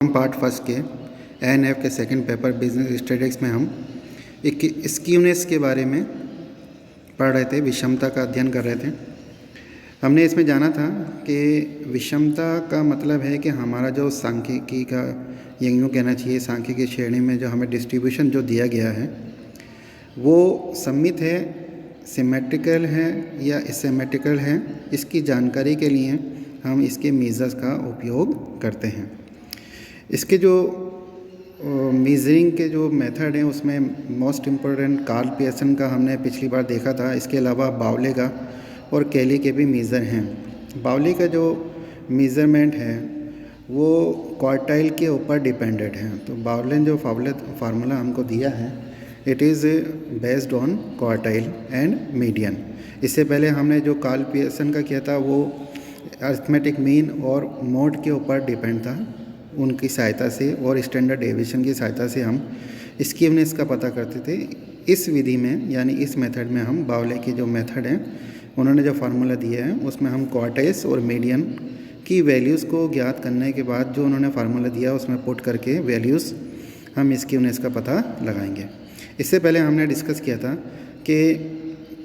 हम part first के ANF के सेकंड पेपर बिजनेस स्टैटिस्टिक्स में हम एक स्क्यूनेस के बारे में पढ़ रहे थे, विषमता का अध्ययन कर रहे थे। हमने इसमें जाना था कि विषमता का मतलब है कि हमारा जो सांख्यिकी का यूँ कहना चाहिए, सांख्यिकी श्रेणी में जो हमें डिस्ट्रीब्यूशन जो दिया गया है वो सममित है, सिमेट्रिकल है या एसिमेट्रिकल है। इसकी जानकारी के लिए हम इसके मेजर्स का उपयोग करते हैं। इसके जो मेजरिंग के जो मेथड हैं उसमें मोस्ट इम्पोर्टेंट कार्ल पियर्सन का हमने पिछली बार देखा था। इसके अलावा बाउले का और कैली के भी मेज़र हैं। बाउले का जो मेज़रमेंट है वो क्वार्टाइल के ऊपर डिपेंडेंट है। तो बाउले ने जो फार्मूला हमको दिया है it is based on quartile and median. इससे पहले हमने जो कार्ल पियर्सन का किया था वो अरिथमेटिक मीन और मोड के ऊपर डिपेंड था। उनकी सहायता से और स्टैंडर्ड डेविएशन की सहायता से हम स्क्यूनेस का पता करते थे। इस विधि में यानी इस मेथड में हम बाउले की जो मेथड है उन्होंने जो फार्मूला दिया है उसमें हम क्वार्टाइल्स और मीडियन की वैल्यूज़ को ज्ञात करने के बाद जो उन्होंने फार्मूला दिया उसमें पुट करके वैल्यूज़ हम स्क्यूनेस का पता लगाएंगे। इससे पहले हमने डिस्कस किया था कि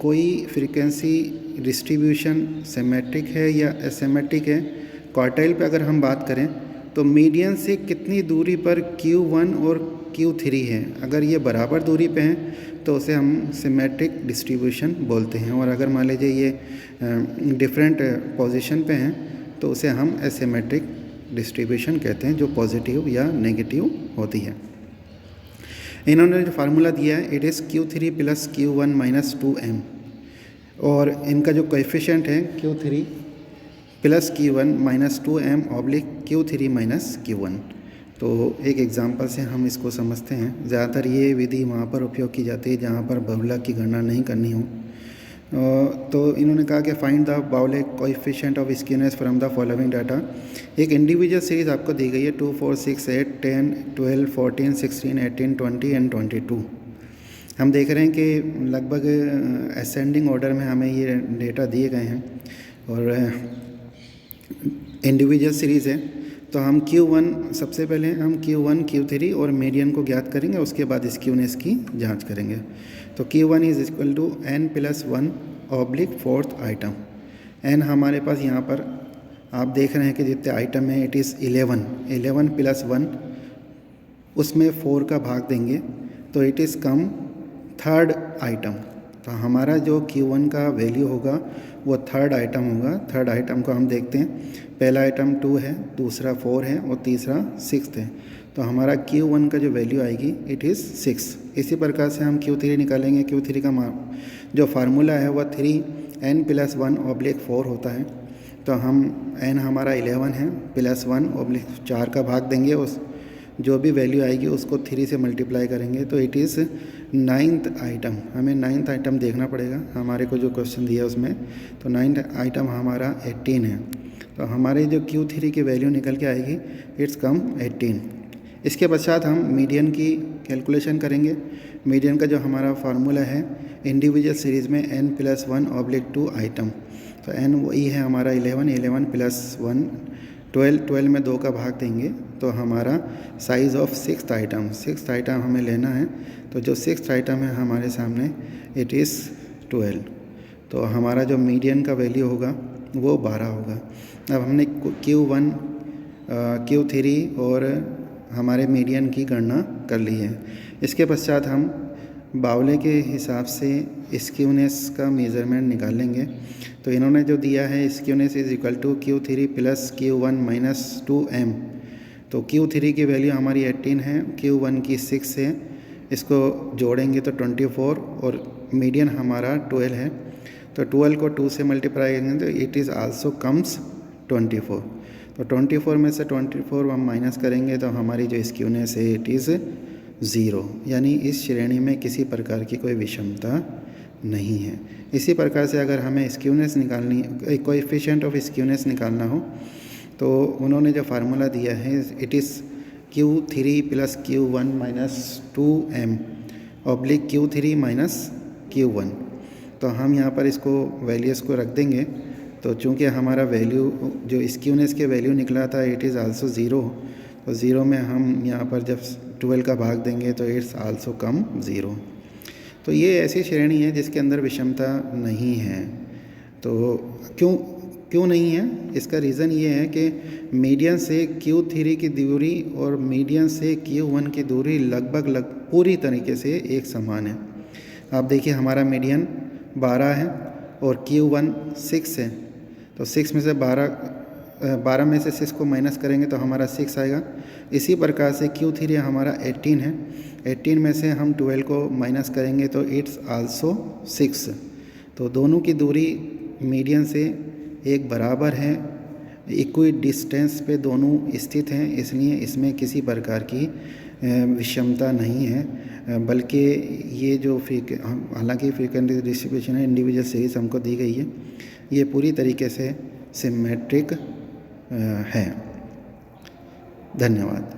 कोई फ्रीक्वेंसी डिस्ट्रीब्यूशन सिमेट्रिक है या एसिमेट्रिक है। क्वार्टाइल पे अगर हम बात करें तो मीडियन से कितनी दूरी पर Q1 और Q3 है। अगर ये बराबर दूरी पे हैं तो उसे हम सिमेट्रिक डिस्ट्रीब्यूशन बोलते हैं, और अगर मान लीजिए ये डिफरेंट पोजीशन पे हैं तो उसे हम एसिमेट्रिक डिस्ट्रीब्यूशन कहते हैं, जो पॉजिटिव या नेगेटिव होती है। इन्होंने जो फार्मूला दिया है it is Q3 + Q1 - 2m, और इनका जो कोएफिशिएंट है Q3 + Q1 - 2m / Q3 - Q1। तो एक एग्जांपल से हम इसको समझते हैं। ज़्यादातर ये विधि वहाँ पर उपयोग की जाती है जहाँ पर बाउले की गणना नहीं करनी हो। तो इन्होंने कहा कि फाइंड द बाउले coefficient of skewness from the following data. एक इंडिविजुअल सीरीज़ आपको दी गई है 2, 4, 6, 8, 10, 12, 14, 16, 18, 20 एंड 22। हम देख रहे हैं कि लगभग असेंडिंग ऑर्डर में हमें ये डेटा दिए गए हैं और इंडिविजुअल सीरीज़ है। तो हम Q1 सबसे पहले हम Q1, Q3 और मीडियन को ज्ञात करेंगे, उसके बाद स्क्यूनेस की जांच करेंगे। तो Q1 = n + 1 / 4th item. n हमारे पास यहाँ पर आप देख रहे हैं कि जितने आइटम हैं इट इज़ 11 + 1, उसमें 4 का भाग देंगे तो it is come 3rd item. तो हमारा जो Q1 का वैल्यू होगा वो 3rd आइटम होगा। 3rd आइटम को हम देखते हैं, पहला आइटम 2 है, दूसरा 4 है और तीसरा 6 है। तो हमारा Q1 का जो वैल्यू आएगी इट इज़ 6। इसी प्रकार से हम Q3 निकालेंगे। Q3 का जो फार्मूला है वह 3n + 1 / 4 होता है। तो हम n हमारा 11 है, +1 / 4 का भाग देंगे, उस जो भी वैल्यू आएगी उसको 3 से मल्टीप्लाई करेंगे तो इट इज़ 9th आइटम। हमें 9th आइटम देखना पड़ेगा हमारे को जो क्वेश्चन दिया उसमें। तो 9th आइटम हमारा 18 है। तो हमारे जो Q3 की वैल्यू निकल के आएगी इट्स कम 18। इसके पश्चात हम मीडियन की कैलकुलेशन करेंगे। मीडियन का जो हमारा फार्मूला है इंडिविजुअल सीरीज़ में n + 1 / 2 आइटम। तो n वही है हमारा 11 + 1 12 में 2 का भाग देंगे तो हमारा साइज़ ऑफ 6th आइटम हमें लेना है। तो जो 6th आइटम है हमारे सामने इट इज़ 12। तो हमारा जो मीडियन का वैल्यू होगा वो 12 होगा। अब हमने Q1, Q3 और हमारे मीडियन की गणना कर ली है। इसके पश्चात हम बाउले के हिसाब से स्क्यूनेस का मेज़रमेंट निकालेंगे। तो इन्होंने जो दिया है स्क्यूनेस = Q3 + Q1 - 2m। तो Q3 की वैल्यू हमारी 18 है, Q1 की 6 है, इसको जोड़ेंगे तो 24 और मीडियन हमारा 12 है। तो 12 को 2 से मल्टीप्लाई करेंगे तो इट इज़ आल्सो कम्स 24। तो 24 में से 24 हम माइनस करेंगे तो हमारी जो स्क्यूनेस है इट इज़ 0, यानी इस श्रेणी में किसी प्रकार की कोई विषमता नहीं है। इसी प्रकार से अगर हमें स्क्यूनेस निकालनी, कोएफिशिएंट ऑफ स्क्यूनेस निकालना हो तो उन्होंने जो फार्मूला दिया है it is Q3 + Q1 - 2m / Q3 - Q1। तो हम यहाँ पर इसको वैल्यूज़ को रख देंगे। तो चूँकि हमारा वैल्यू जो स्क्यूनेस के वैल्यू निकला था इट इज़ आल्सो 0, और 0 में हम यहाँ पर जब 12 का भाग देंगे तो इट्स आल्सो कम 0। तो ये ऐसी श्रेणी है जिसके अंदर विषमता नहीं है। तो क्यों नहीं है? इसका रीज़न ये है कि मीडियन से Q3 की दूरी और मीडियन से Q1 की दूरी लगभग पूरी तरीके से एक समान है। आप देखिए हमारा मीडियन 12 है और Q1 6 है, तो 6 में से 12 में से 6 को माइनस करेंगे तो हमारा 6 आएगा। इसी प्रकार से Q3 हमारा 18 है, 18 में से हम 12 को माइनस करेंगे तो इट्स आल्सो 6। तो दोनों की दूरी मीडियन से एक बराबर है, इक्वल डिस्टेंस पे दोनों स्थित हैं, इसलिए इसमें किसी प्रकार की विषमता नहीं है। बल्कि ये जो हालांकि फ्रीक्वेंसी डिस्ट्रीब्यूशन है इंडिविजुअल सीरीज हमको दी गई है, ये पूरी तरीके से सिमेट्रिक है। धन्यवाद।